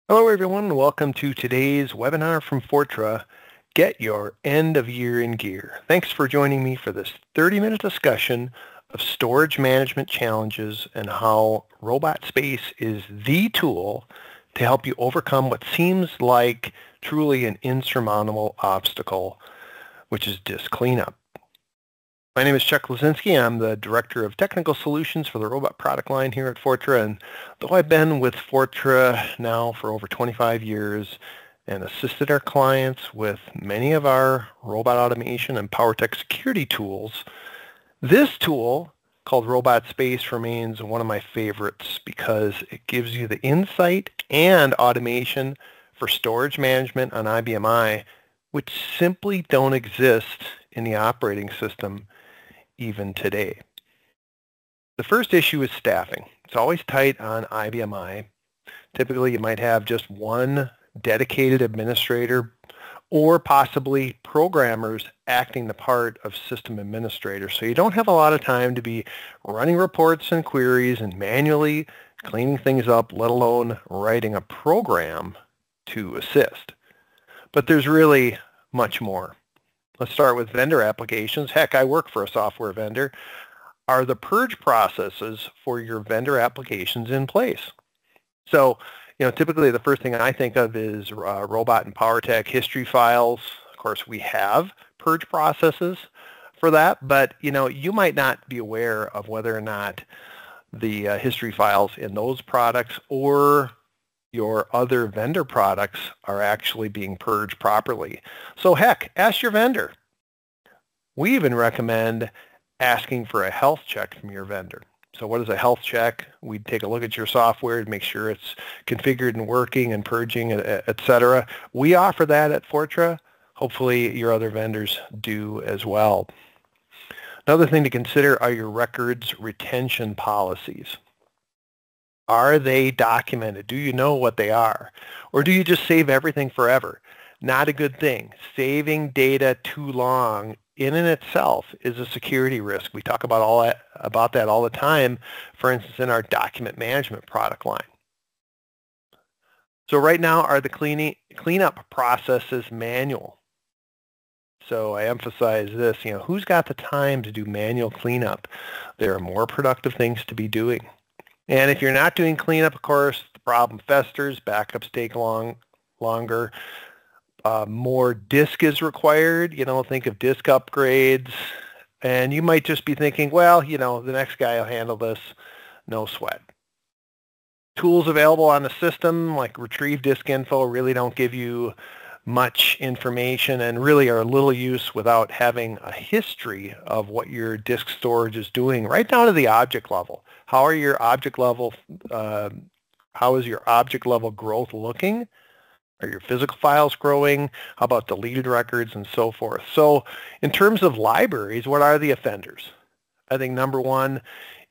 Hello everyone, and welcome to today's webinar from Fortra, Get Your End of Year in Gear. Thanks for joining me for this 30-minute discussion of storage management challenges and how Robot Space is the tool to help you overcome what seems like truly an insurmountable obstacle, which is disk cleanup. My name is Chuck Lazinski. I'm the Director of Technical Solutions for the robot product line here at Fortra, and though I've been with Fortra now for over 25 years and assisted our clients with many of our robot automation and power tech security tools, this tool called Robot Space remains one of my favorites because it gives you the insight and automation for storage management on IBM, which simply don't exist in the operating system even today. The first issue is staffing. It's always tight on IBM. Typically, you might have just one dedicated administrator or possibly programmers acting the part of system administrator. So you don't have a lot of time to be running reports and queries and manually cleaning things up, let alone writing a program to assist. But there's really much more. Let's start with vendor applications. Heck, I work for a software vendor. Are the purge processes for your vendor applications in place? So, typically the first thing I think of is robot and power tech history files. Of course, we have purge processes for that, but you might not be aware of whether or not the history files in those products or your other vendor products are actually being purged properly. So heck, ask your vendor. We even recommend asking for a health check from your vendor. So what is a health check? We'd take a look at your software to make sure it's configured and working and purging, etc. We offer that at Fortra. Hopefully your other vendors do as well. Another thing to consider are your records retention policies. Are they documented? Do you know what they are? Or do you just save everything forever? Not a good thing. Saving data too long in and itself is a security risk. We talk about that all the time, for instance, in our document management product line. So right now, are the cleanup processes manual? So I emphasize this, who's got the time to do manual cleanup? There are more productive things to be doing. And if you're not doing cleanup, of course, the problem festers, backups take longer, more disk is required. Think of disk upgrades. And you might just be thinking, well, the next guy will handle this, no sweat. Tools available on the system like retrieve disk info really don't give you much information and really are little use without having a history of what your disk storage is doing right down to the object level. How is your object level growth looking? Are your physical files growing? How about deleted records and so forth? So in terms of libraries, what are the offenders? I think number one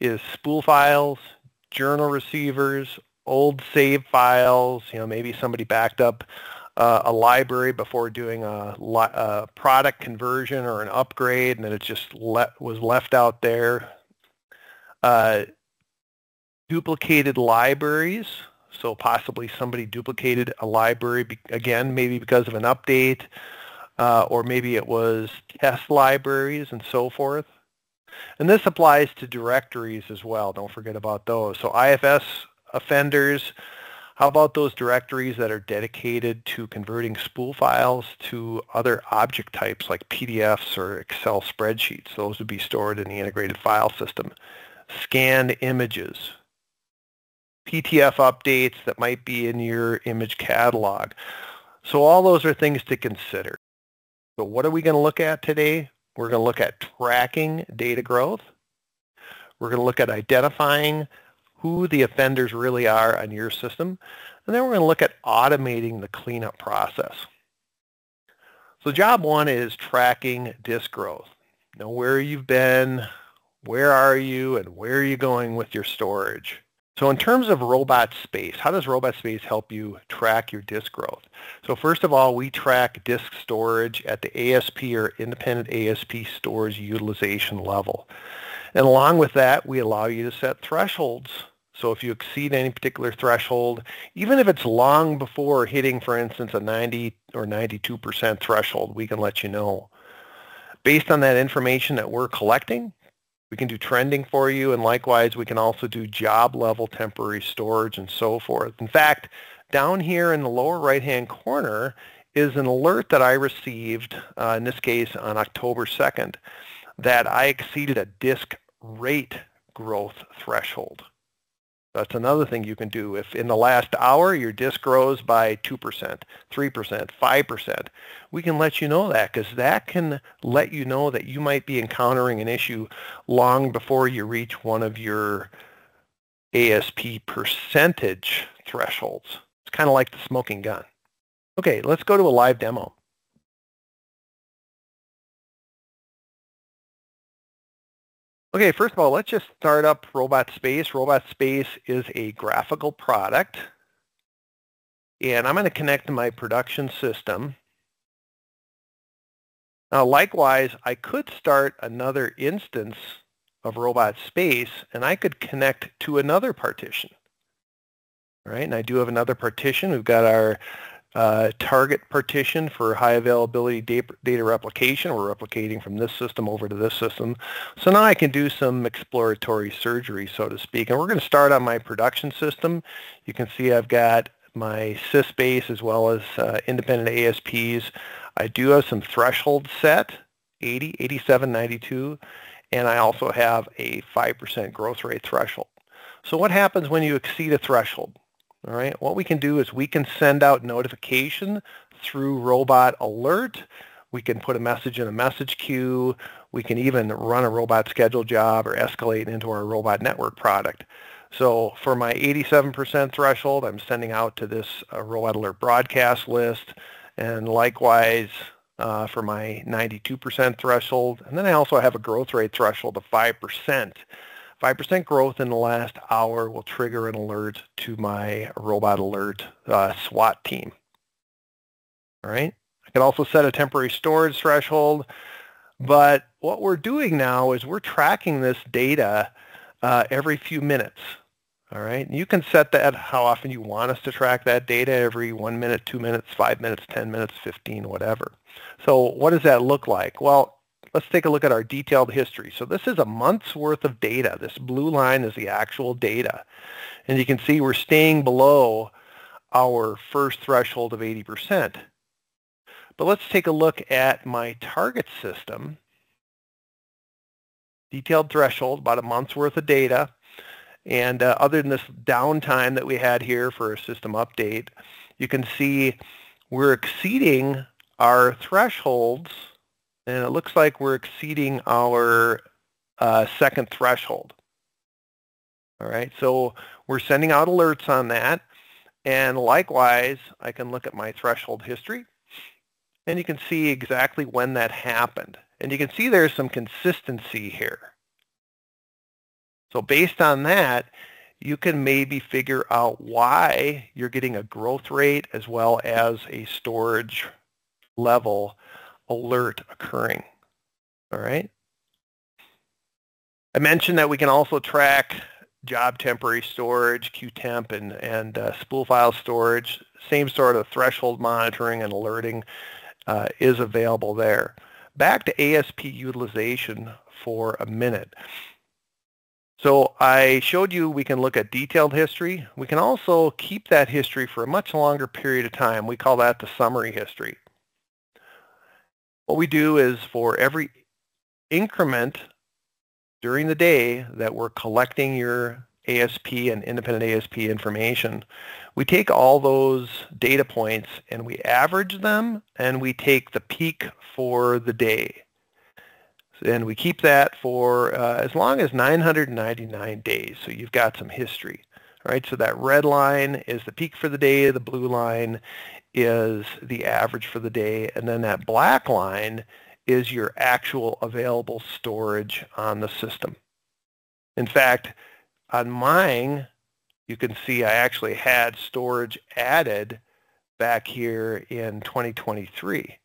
is spool files, journal receivers, old save files. Maybe somebody backed up a library before doing a product conversion or an upgrade, and then it just was left out there. Duplicated libraries, so possibly somebody duplicated a library, again, maybe because of an update, or maybe it was test libraries and so forth. And this applies to directories as well. Don't forget about those. So IFS offenders, how about those directories that are dedicated to converting spool files to other object types like PDFs or Excel spreadsheets? Those would be stored in the integrated file system. Scanned images, PTF updates that might be in your image catalog. So all those are things to consider. So what are we going to look at today? We're going to look at tracking data growth. We're going to look at identifying who the offenders really are on your system. And then we're going to look at automating the cleanup process. So job one is tracking disk growth. Know where you've been, where are you, and where are you going with your storage. So in terms of Robot Space, how does Robot Space help you track your disk growth? So first of all, we track disk storage at the ASP or independent ASP storage utilization level. And along with that, we allow you to set thresholds So if you exceed any particular threshold, even if it's long before hitting, for instance, a 90 or 92% threshold, we can let you know. Based on that information that we're collecting, we can do trending for you, and likewise, we can also do job level temporary storage and so forth. In fact, down here in the lower right-hand corner is an alert that I received, in this case on October 2nd, that I exceeded a disk rate growth threshold. That's another thing you can do. If in the last hour your disk grows by 2%, 3%, 5%, we can let you know that, because that can let you know that you might be encountering an issue long before you reach one of your ASP percentage thresholds. It's kind of like the smoking gun. Okay, let's go to a live demo. Okay, first of all, let's just start up Robot Space. Robot Space is a graphical product, and I'm going to connect to my production system. Now, likewise, I could start another instance of Robot Space, and I could connect to another partition. All right, and I do have another partition. We've got our target partition for high availability data replication. We're replicating from this system over to this system. So now I can do some exploratory surgery, so to speak. And we're going to start on my production system. You can see I've got my sys base as well as independent ASPs. I do have some thresholds set, 80, 87, 92, and I also have a 5% growth rate threshold. So what happens when you exceed a threshold? All right, what we can do is we can send out notification through Robot Alert. We can put a message in a message queue. We can even run a robot schedule job or escalate into our robot network product. So for my 87% threshold, I'm sending out to this Robot Alert broadcast list, and likewise for my 92% threshold. And then I also have a growth rate threshold of 5%. 5% growth in the last hour will trigger an alert to my Robot Alert SWAT team. All right. I can also set a temporary storage threshold, but what we're doing now is we're tracking this data every few minutes. All right. And you can set that how often you want us to track that data, every 1 minute, 2 minutes, 5 minutes, 10 minutes, 15, whatever. So what does that look like? Well, let's take a look at our detailed history. So this is a month's worth of data. This blue line is the actual data. And you can see we're staying below our first threshold of 80%. But let's take a look at my target system. Detailed threshold, about a month's worth of data. And other than this downtime that we had here for a system update, you can see we're exceeding our thresholds. And it looks like we're exceeding our second threshold. All right, so we're sending out alerts on that. And likewise, I can look at my threshold history, and you can see exactly when that happened. And you can see there's some consistency here. So based on that, you can maybe figure out why you're getting a growth rate as well as a storage level alert occurring. All right. I mentioned that we can also track job temporary storage, QTemp, and spool file storage. Same sort of threshold monitoring and alerting is available there. Back to ASP utilization for a minute. So I showed you we can look at detailed history. We can also keep that history for a much longer period of time. We call that the summary history. What we do is for every increment during the day that we're collecting your ASP and independent ASP information, we take all those data points and we average them, and we take the peak for the day. And we keep that for as long as 999 days. So you've got some history. All right, so that red line is the peak for the day. The blue line is the average for the day. And then that black line is your actual available storage on the system. In fact, on mine, you can see I actually had storage added back here in 2023.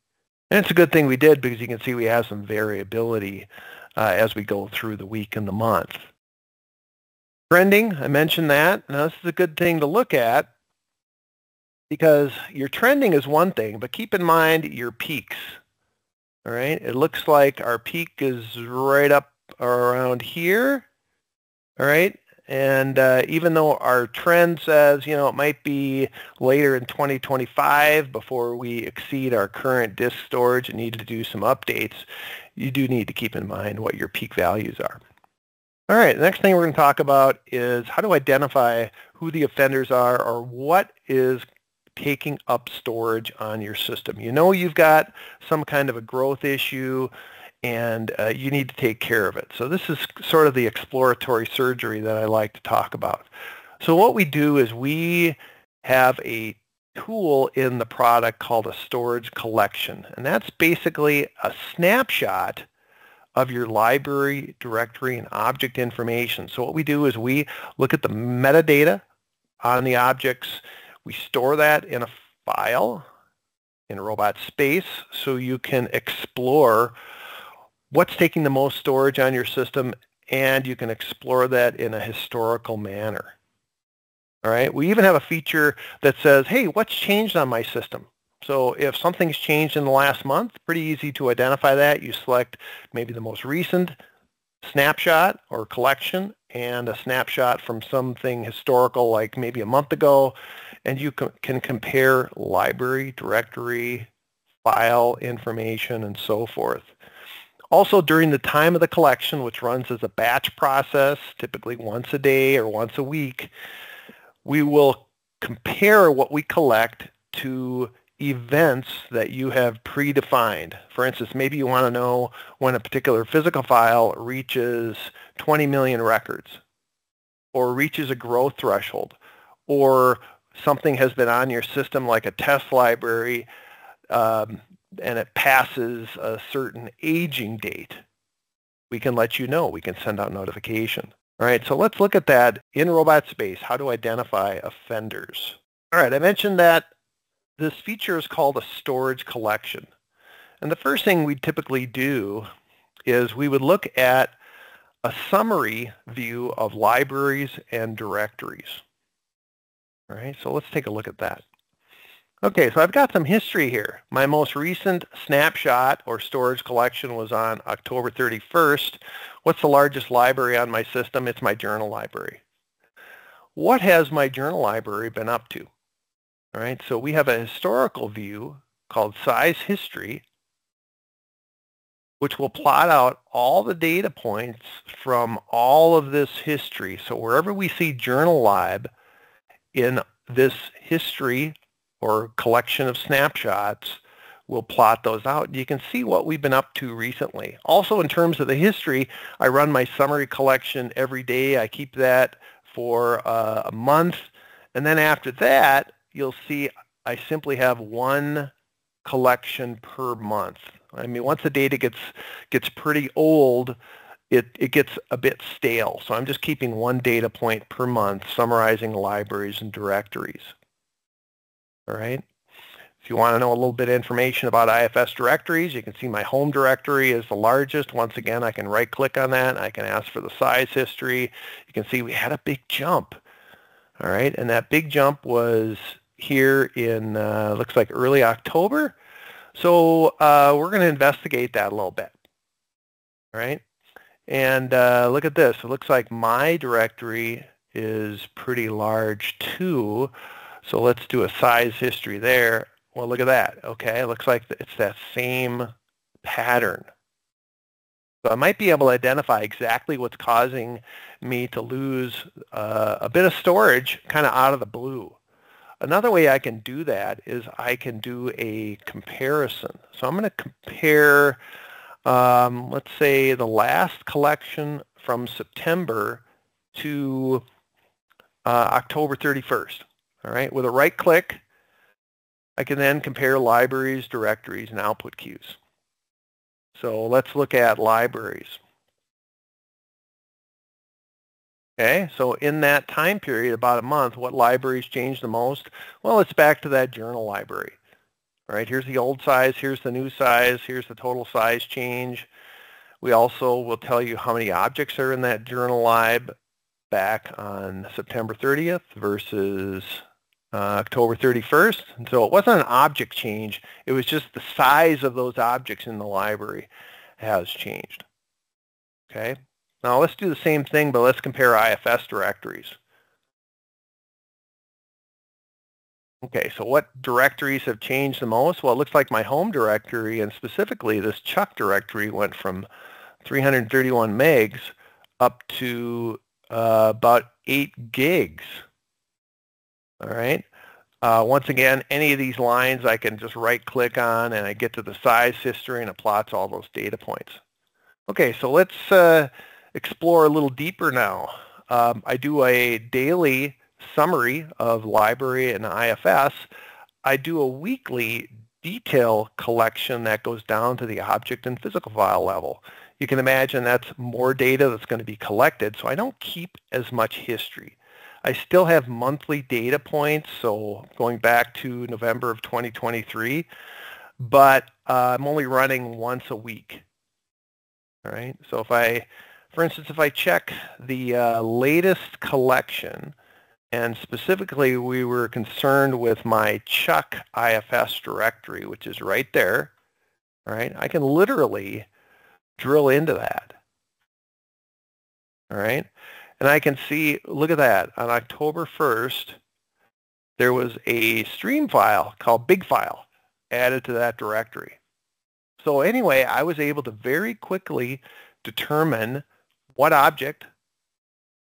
And it's a good thing we did, because you can see we have some variability as we go through the week and the month. Trending, I mentioned that. Now this is a good thing to look at because your trending is one thing, but keep in mind your peaks. All right, it looks like our peak is right up around here. All right, and even though our trend says, you know, it might be later in 2025 before we exceed our current disk storage and need to do some updates, you do need to keep in mind what your peak values are. All right, the next thing we're going to talk about is how to identify who the offenders are or what is taking up storage on your system. You know you've got some kind of a growth issue and you need to take care of it. So this is sort of the exploratory surgery that I like to talk about. So what we do is we have a tool in the product called a storage collection, and that's basically a snapshot of your library, directory, and object information. So what we do is we look at the metadata on the objects. We store that in a file in robot space so you can explore what's taking the most storage on your system, and you can explore that in a historical manner. All right, we even have a feature that says, hey, what's changed on my system? So if something's changed in the last month, pretty easy to identify that. You select maybe the most recent snapshot or collection and a snapshot from something historical like maybe a month ago, and you can compare library, directory, file information, and so forth. Also, during the time of the collection, which runs as a batch process, typically once a day or once a week, we will compare what we collect to events that you have predefined. For instance, maybe you want to know when a particular physical file reaches 20 million records, or reaches a growth threshold, or something has been on your system like a test library and it passes a certain aging date. We can let you know. We can send out notification. All right, so let's look at that in robot space, how to identify offenders. All right, I mentioned that this feature is called a storage collection. And the first thing we typically do is we would look at a summary view of libraries and directories. All right, so let's take a look at that. Okay, so I've got some history here. My most recent snapshot or storage collection was on October 31st. What's the largest library on my system? It's my journal library. What has my journal library been up to? All right, so we have a historical view called size history, which will plot out all the data points from all of this history. So wherever we see journal lib in this history or collection of snapshots, we'll plot those out. You can see what we've been up to recently. Also, in terms of the history, I run my summary collection every day. I keep that for a month. And then after that, you'll see I simply have one collection per month. I mean, once the data gets pretty old, it gets a bit stale. So I'm just keeping one data point per month, summarizing libraries and directories. All right. If you want to know a little bit of information about IFS directories, you can see my home directory is the largest. Once again, I can right-click on that. I can ask for the size history. You can see we had a big jump. All right, and that big jump was here in, looks like early October. So we're going to investigate that a little bit. All right, and look at this. It looks like my directory is pretty large too. So let's do a size history there. Well, look at that. Okay, it looks like it's that same pattern. So I might be able to identify exactly what's causing me to lose a bit of storage kind of out of the blue. Another way I can do that is I can do a comparison. So I'm going to compare, let's say, the last collection from September to October 31st. All right, with a right click, I can then compare libraries, directories, and output queues. So let's look at libraries. Okay, so in that time period, about a month, what libraries changed the most? Well, it's back to that journal library. All right, here's the old size, here's the new size, here's the total size change. We also will tell you how many objects are in that journal lib back on September 30th versus October 31st. And so it wasn't an object change. It was just the size of those objects in the library has changed. Okay. Now let's do the same thing, but let's compare IFS directories. Okay, so what directories have changed the most? Well, it looks like my home directory, and specifically this Chuck directory, went from 331 megs up to about 8 gigs. All right. Once again, any of these lines I can just right-click on, and I get to the size history, and it plots all those data points. Okay, so let's explore a little deeper now. I do a daily summary of library and IFS. I do a weekly detail collection that goes down to the object and physical file level. You can imagine that's more data that's going to be collected, so I don't keep as much history. I still have monthly data points, so going back to November of 2023, but I'm only running once a week. All right, so if I, for instance, if I check the latest collection, and specifically we were concerned with my Chuck IFS directory, which is right there, all right, I can literally drill into that. All right, and I can see, look at that, on October 1st, there was a stream file called Big File added to that directory. So anyway, I was able to very quickly determine what object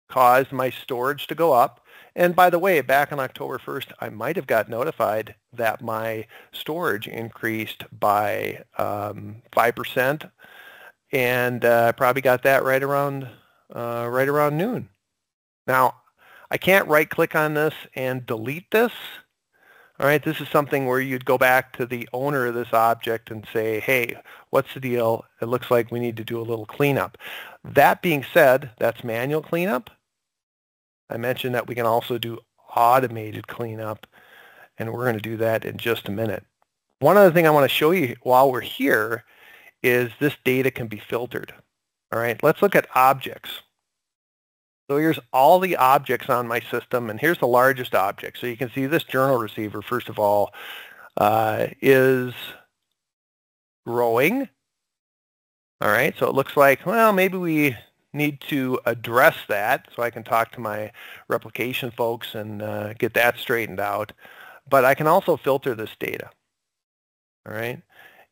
caused my storage to go up. And by the way, back on October 1st, I might have got notified that my storage increased by 5%, and I probably got that right around noon. Now, I can't right-click on this and delete this. All right, this is something where you'd go back to the owner of this object and say, hey, what's the deal? It looks like we need to do a little cleanup. That being said, that's manual cleanup. I mentioned that we can also do automated cleanup, and we're going to do that in just a minute. One other thing I want to show you while we're here is this data can be filtered. All right, let's look at objects. So here's all the objects on my system, and here's the largest object. So you can see this journal receiver, first of all, is growing. All right, so it looks like, well, maybe we need to address that, so I can talk to my replication folks and get that straightened out. But I can also filter this data. All right,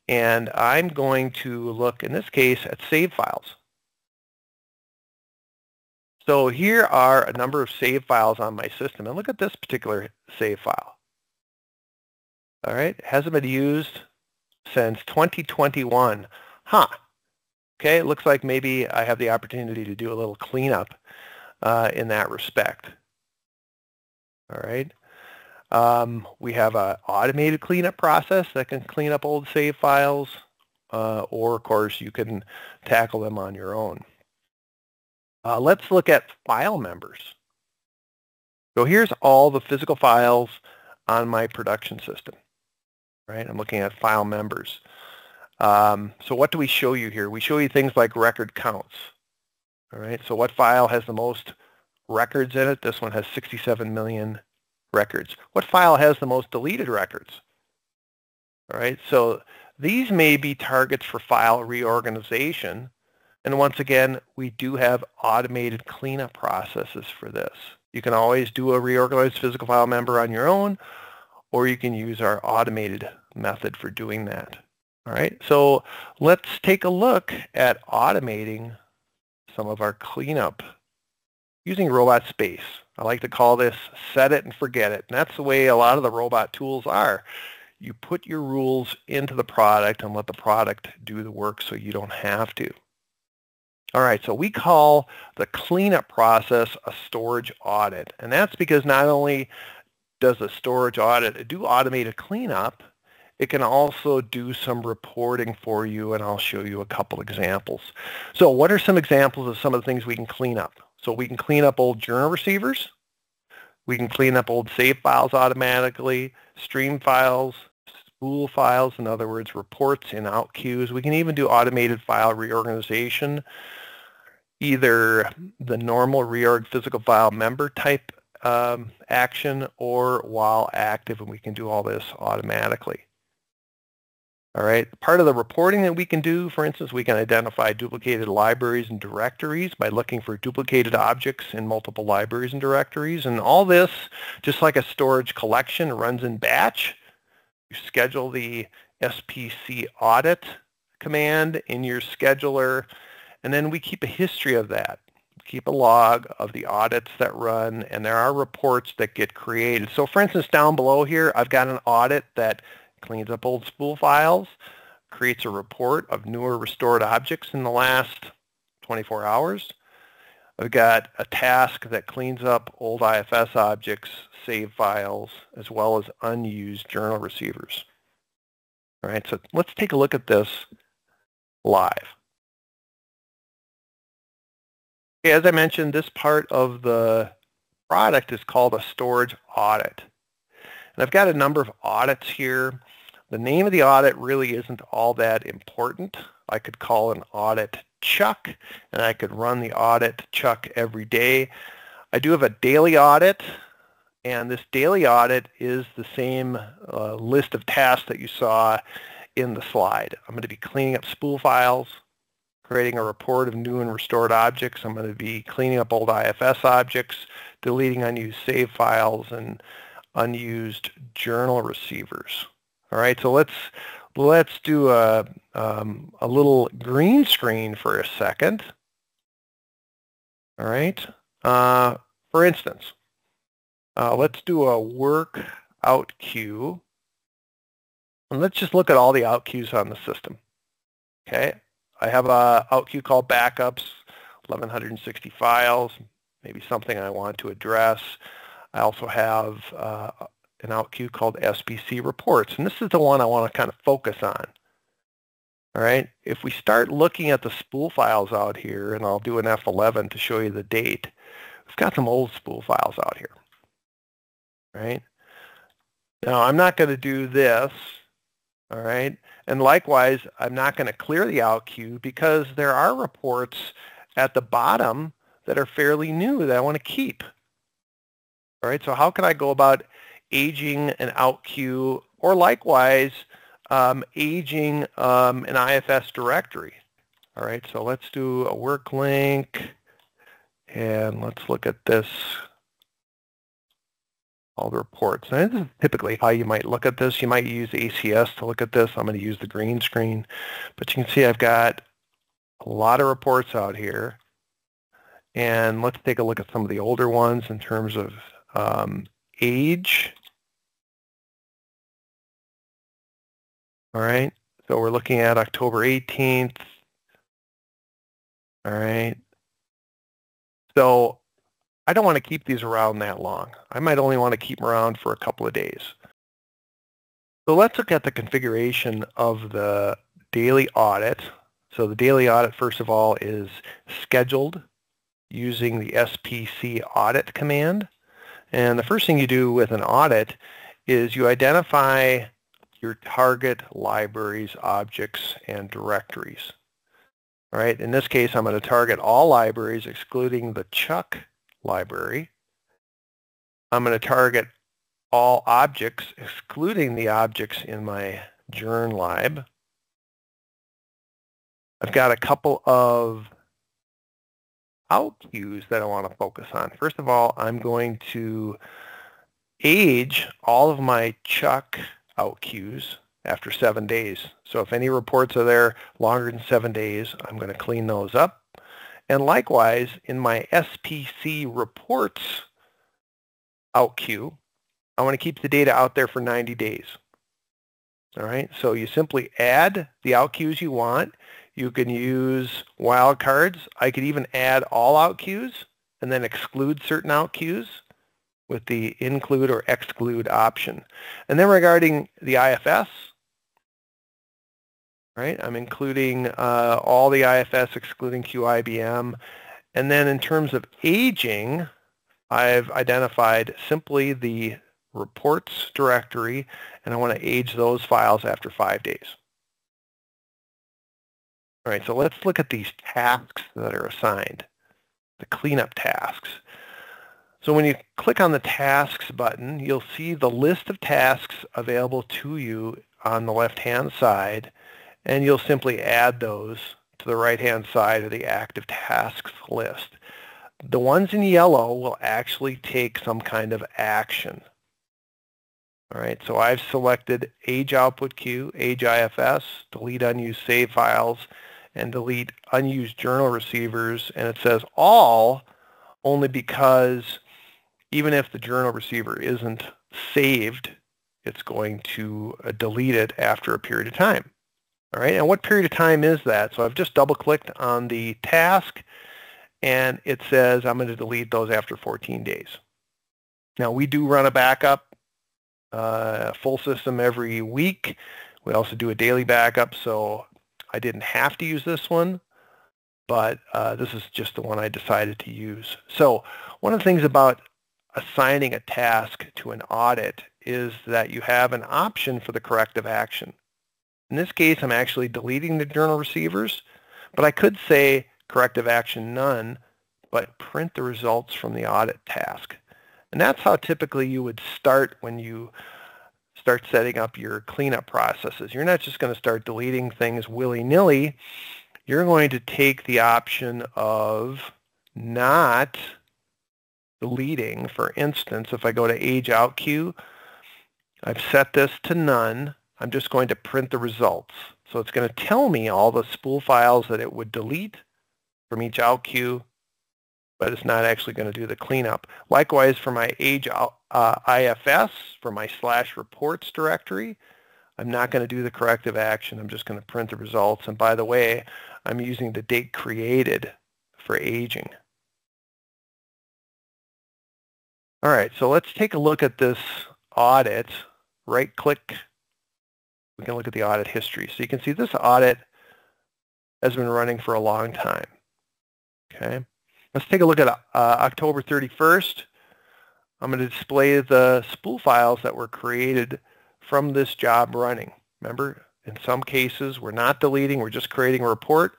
and I'm going to look, in this case, at save files. So here are a number of save files on my system, and look at this particular save file. All right, it hasn't been used since 2021. Huh. Okay, it looks like maybe I have the opportunity to do a little cleanup in that respect. All right. We have an automated cleanup process that can clean up old save files, or of course you can tackle them on your own. Let's look at file members. So here's all the physical files on my production system. Right, I'm looking at file members. So what do we show you here? We show you things like record counts. All right, so what file has the most records in it? This one has 67 million records. What file has the most deleted records? All right, so these may be targets for file reorganization. And once again, we do have automated cleanup processes for this. You can always do a reorganized physical file member on your own, or you can use our automated method for doing that. All right, so let's take a look at automating some of our cleanup using robot space. I like to call this set it and forget it. And that's the way a lot of the robot tools are. You put your rules into the product and let the product do the work so you don't have to. All right, so we call the cleanup process a storage audit. And that's because not only does a storage audit do automated cleanup, it can also do some reporting for you, and I'll show you a couple examples. So what are some examples of some of the things we can clean up? So we can clean up old journal receivers. We can clean up old save files automatically, stream files, spool files, in other words, reports in out queues. We can even do automated file reorganization. either the normal reorg physical file member type action or while active, and we can do all this automatically. All right, part of the reporting that we can do, for instance, we can identify duplicated libraries and directories by looking for duplicated objects in multiple libraries and directories. And all this, just like a storage collection, runs in batch. You schedule the SPC audit command in your scheduler, and then we keep a history of that. Keep a log of the audits that run, and there are reports that get created. So for instance, down below here, I've got an audit that cleans up old spool files, creates a report of newer restored objects in the last 24 hours. I've got a task that cleans up old IFS objects, save files, as well as unused journal receivers. All right, so let's take a look at this live. Okay, as I mentioned, this part of the product is called a storage audit. And I've got a number of audits here. The name of the audit really isn't all that important. I could call an audit Chuck, and I could run the audit Chuck every day. I do have a daily audit, and this daily audit is the same list of tasks that you saw in the slide. I'm going to be cleaning up spool files, creating a report of new and restored objects. I'm going to be cleaning up old IFS objects, deleting unused save files, and unused journal receivers. All right, so let's do a little green screen for a second. All right, for instance, let's do a work out queue, and let's just look at all the out queues on the system. Okay, I have a out queue called backups, 1160 files, maybe something I want to address. I also have an out queue called SPC reports, and this is the one I want to kind of focus on. All right, if we start looking at the spool files out here, and I'll do an F11 to show you the date, we've got some old spool files out here. All right, now I'm not going to do this. All right, and likewise, I'm not going to clear the out queue because there are reports at the bottom that are fairly new that I want to keep. All right, so how can I go about aging an out queue, or likewise aging an IFS directory? All right, so let's do a work link, and let's look at this, all the reports. And this is typically how you might look at this. You might use ACS to look at this. I'm going to use the green screen, but you can see I've got a lot of reports out here, and let's take a look at some of the older ones in terms of age. All right, so we're looking at October 18th. All right, so I don't want to keep these around that long. I might only want to keep them around for a couple of days. So let's look at the configuration of the daily audit. So the daily audit, first of all, is scheduled using the SPC audit command. And the first thing you do with an audit is you identify your target libraries, objects, and directories. All right, in this case, I'm going to target all libraries excluding the Chuck library. I'm going to target all objects excluding the objects in my journ lib. I've got a couple of out queues that I want to focus on. First of all, I'm going to age all of my Chuck out queues after 7 days. So if any reports are there longer than 7 days, I'm going to clean those up. And likewise, in my SPC reports out queue, I want to keep the data out there for 90 days. All right, so you simply add the out queues you want. You can use wildcards. I could even add all out queues and then exclude certain out queues with the include or exclude option. And then regarding the IFS, right, I'm including all the IFS excluding IBM. And then in terms of aging, I've identified simply the reports directory, and I want to age those files after 5 days. All right, so let's look at these tasks that are assigned. the cleanup tasks. So when you click on the Tasks button, you'll see the list of tasks available to you on the left-hand side, and you'll simply add those to the right-hand side of the active tasks list. The ones in yellow will actually take some kind of action. All right, so I've selected Age Output Queue, Age IFS, delete unused save files, and delete unused journal receivers, and it says all only because even if the journal receiver isn't saved, it's going to delete it after a period of time. All right, and what period of time is that? So I've just double-clicked on the task, and it says I'm going to delete those after 14 days. Now, we do run a backup, full system every week. We also do a daily backup, so I didn't have to use this one, but this is just the one I decided to use. So one of the things about assigning a task to an audit is that you have an option for the corrective action. In this case, I'm actually deleting the journal receivers, but I could say corrective action none, but print the results from the audit task. And that's how typically you would start when you start setting up your cleanup processes. You're not just going to start deleting things willy-nilly. You're going to take the option of not deleting. For instance, if I go to Age Out Queue, I've set this to none. I'm just going to print the results. So it's going to tell me all the spool files that it would delete from each out queue, but it's not actually going to do the cleanup. Likewise, for my Age IFS, for my /reports directory, I'm not going to do the corrective action. I'm just going to print the results. And by the way, I'm using the date created for aging. All right, so let's take a look at this audit. Right-click. We can look at the audit history. So you can see this audit has been running for a long time. Okay, let's take a look at October 31st. I'm going to display the spool files that were created from this job running. Remember, in some cases, we're not deleting, we're just creating a report.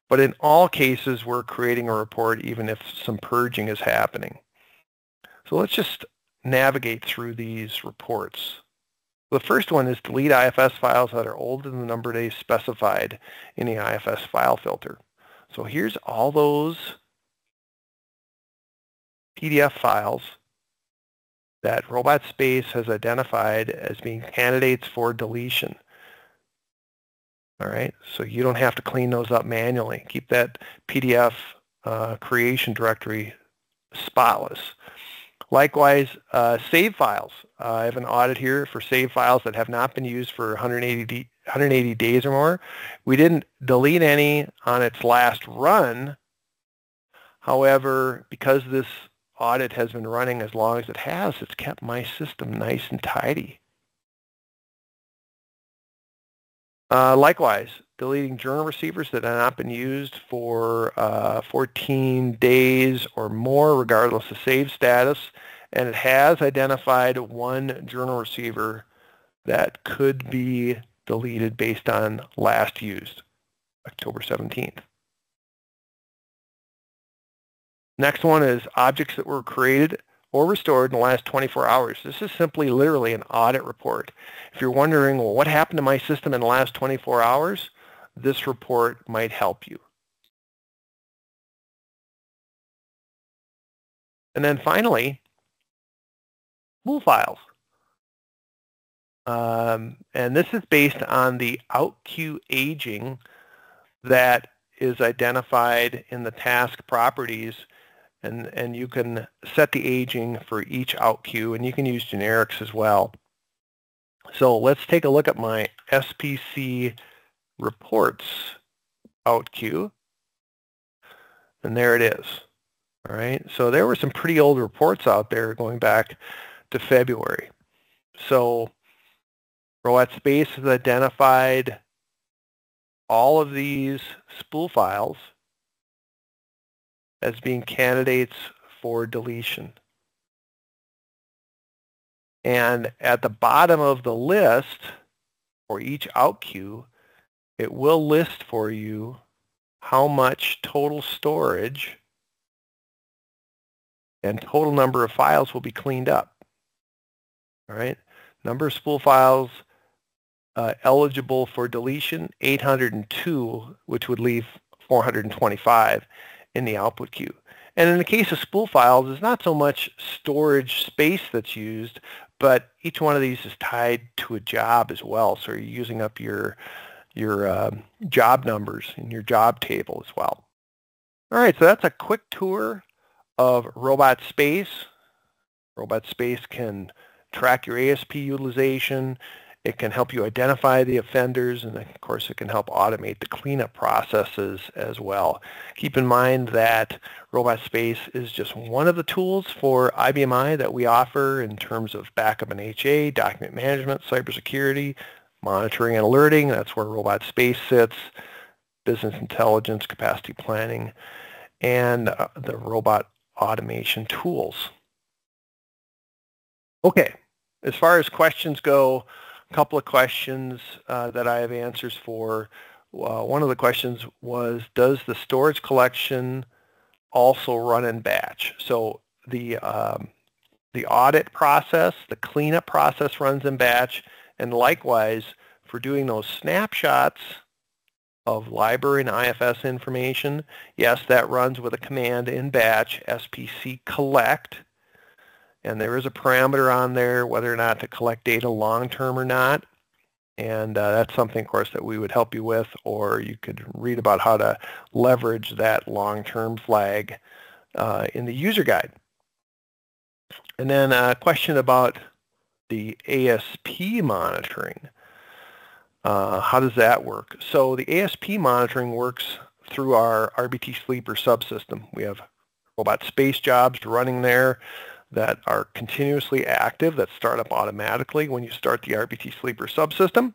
But in all cases, we're creating a report even if some purging is happening. So let's just navigate through these reports. The first one is delete IFS files that are older than the number of days specified in the IFS file filter. So here's all those PDF files that RobotSpace has identified as being candidates for deletion. All right, so you don't have to clean those up manually. Keep that PDF creation directory spotless. Likewise, save files. I have an audit here for save files that have not been used for 180 days or more. We didn't delete any on its last run. However, because this audit has been running as long as it has, it's kept my system nice and tidy. Likewise, deleting journal receivers that have not been used for 14 days or more, regardless of save status, and it has identified one journal receiver that could be deleted based on last used, October 17th. Next one is objects that were created or restored in the last 24 hours. This is simply literally an audit report. If you're wondering, well, what happened to my system in the last 24 hours? This report might help you. And then finally, spool files. And this is based on the out-queue aging that is identified in the task properties. And you can set the aging for each out queue, and you can use generics as well. So let's take a look at my SPC reports out queue, and there it is. All right, so there were some pretty old reports out there going back to February. So RobotSpace has identified all of these spool files as being candidates for deletion. And at the bottom of the list, for each out queue, it will list for you how much total storage and total number of files will be cleaned up. All right, number of spool files eligible for deletion, 802, which would leave 425 in the output queue. And in the case of spool files, it's not so much storage space that's used, but each one of these is tied to a job as well. So you're using up your job numbers in your job table as well. All right, so that's a quick tour of Robot Space. Robot Space can track your ASP utilization. It can help you identify the offenders, and of course it can help automate the cleanup processes as well. Keep in mind that Robot Space is just one of the tools for IBM that we offer in terms of backup and HA, document management, cybersecurity, monitoring and alerting. That's where Robot Space sits, business intelligence, capacity planning, and the robot automation tools. Okay, as far as questions go, a couple of questions that I have answers for. One of the questions was, does the storage collection also run in batch? So the audit process, the cleanup process runs in batch, and likewise for doing those snapshots of library and IFS information, yes, that runs with a command in batch, SPC collect. And there is a parameter on there whether or not to collect data long-term or not. And that's something, of course, that we would help you with, or you could read about how to leverage that long-term flag in the user guide. And then a question about the ASP monitoring. How does that work? So the ASP monitoring works through our RBT Sleeper subsystem. We have Robot Space jobs running there that are continuously active, that start up automatically when you start the RBT Sleeper subsystem.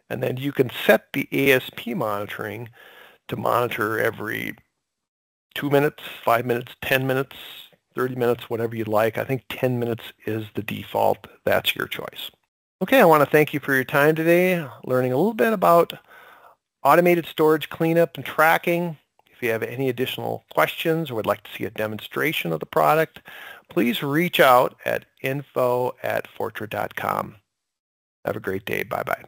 And then you can set the ASP monitoring to monitor every 2 minutes, 5 minutes, 10 minutes, 30 minutes, whatever you'd like. I think 10 minutes is the default. That's your choice. Okay, I want to thank you for your time today, learning a little bit about automated storage cleanup and tracking. If you have any additional questions or would like to see a demonstration of the product, please reach out at info@fortra.com. Have a great day. Bye-bye.